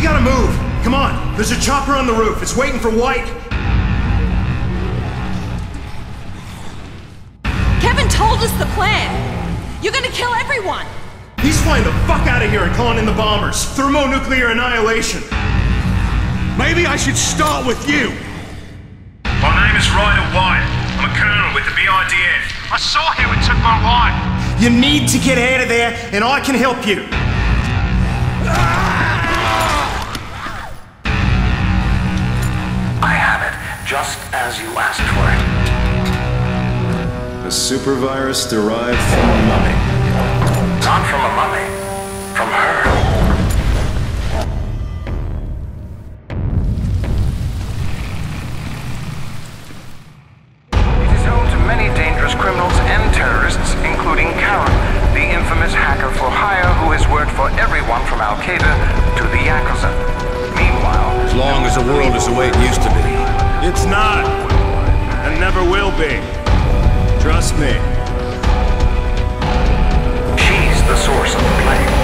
gotta move. Come on, there's a chopper on the roof. It's waiting for White. Kevin told us the plan. You're gonna kill everyone. He's flying the fuck out of here and calling in the bombers. Thermonuclear annihilation. Maybe I should start with you. My name is Ryder White. I'm a colonel with the BIDF. I saw him and took my wife. You need to get out of there, and I can help you. I have it, just as you asked for it. A super virus derived from a mummy. Not from a mummy. From her. It is home to many dangerous criminals and terrorists, including Karen, the infamous hacker for hire who has worked for everyone from Al-Qaeda to the Yakuza. Meanwhile... As long as the world is the way it used to be. It's not. And never will be. Trust me. She's the source of the plague.